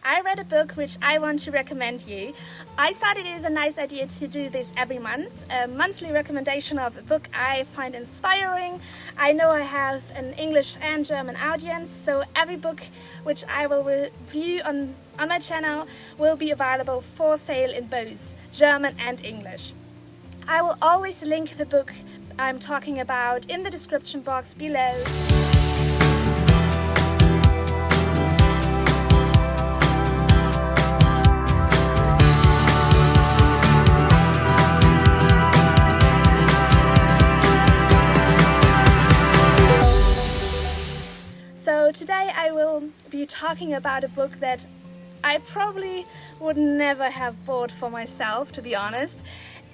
I read a book which I want to recommend you. I thought it is a nice idea to do this every month, a monthly recommendation of a book I find inspiring. I know I have an English and German audience, so every book which I will review on my channel will be available for sale in both German and English. I will always link the book I'm talking about in the description box below. So today I will be talking about a book that I probably would never have bought for myself, to be honest.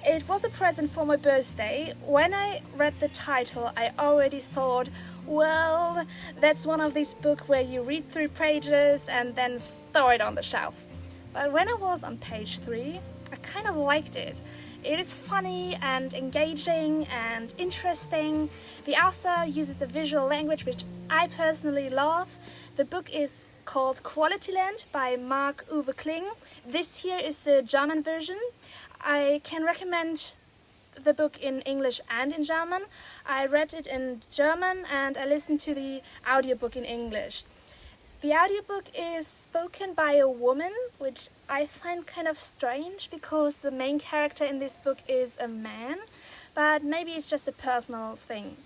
It was a present for my birthday. When I read the title, I already thought, well, that's one of these books where you read 3 pages and then throw it on the shelf. But when I was on page 3, I kind of liked it. It is funny and engaging and interesting. The author uses a visual language which I personally love. The book is called QualityLand by Marc-Uwe Kling. This here is the German version. I can recommend the book in English and in German. I read it in German and I listened to the audiobook in English. The audiobook is spoken by a woman, which I find kind of strange because the main character in this book is a man, but maybe it's just a personal thing.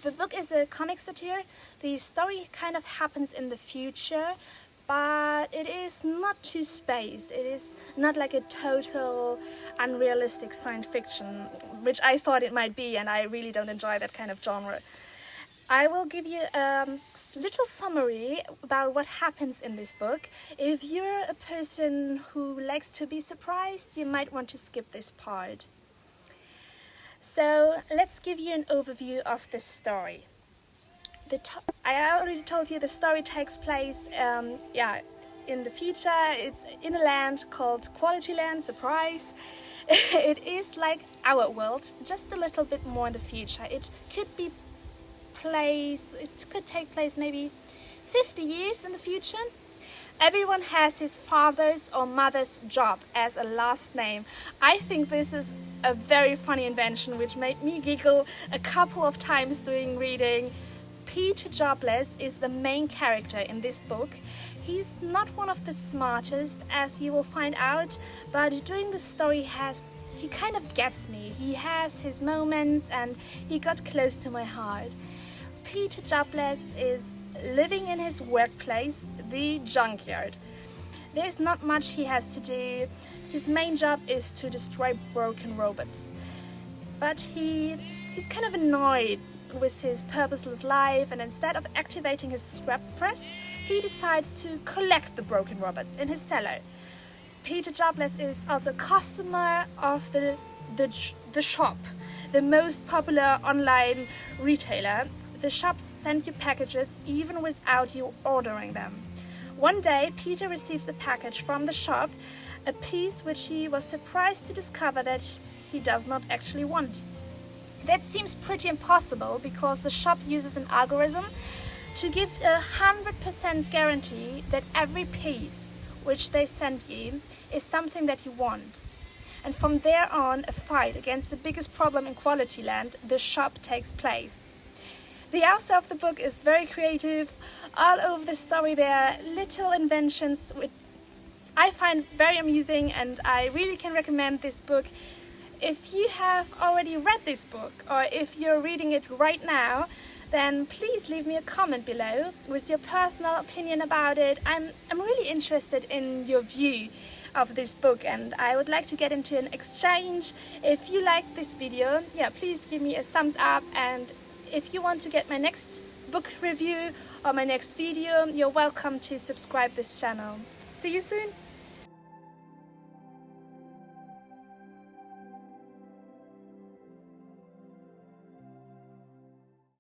The book is a comic satire. The story kind of happens in the future, but it is not too spaced. It is not like a total unrealistic science fiction, which I thought it might be, and I really don't enjoy that kind of genre. I will give you a little summary about what happens in this book. If you're a person who likes to be surprised, you might want to skip this part. So let's give you an overview of the story. I already told you the story takes place in the future. It's in a land called QualityLand, surprise. It is like our world, just a little bit more in the future. It could take place maybe 50 years in the future. Everyone has his father's or mother's job as a last name. I think this is a very funny invention which made me giggle a couple of times during reading. Peter Jobless is the main character in this book. He's not one of the smartest, as you will find out, but during the story he kind of gets me. He has his moments and he got close to my heart. Peter Jobless is living in his workplace, the junkyard. There's not much he has to do. His main job is to destroy broken robots. But he's kind of annoyed with his purposeless life, and instead of activating his scrap press, he decides to collect the broken robots in his cellar. Peter Jobless is also a customer of the shop, the most popular online retailer. The shops send you packages even without you ordering them. One day, Peter receives a package from the shop, a piece which he was surprised to discover that he does not actually want. That seems pretty impossible because the shop uses an algorithm to give 100% guarantee that every piece which they send you is something that you want. And from there on, a fight against the biggest problem in QualityLand, the shop, takes place. The author of the book is very creative. All over the story there are little inventions which I find very amusing, and I really can recommend this book. If you have already read this book, or if you're reading it right now, then please leave me a comment below with your personal opinion about it. I'm really interested in your view of this book, and I would like to get into an exchange. If you like this video, please give me a thumbs up, and if you want to get my next book review or my next video, you're welcome to subscribe this channel. See you soon!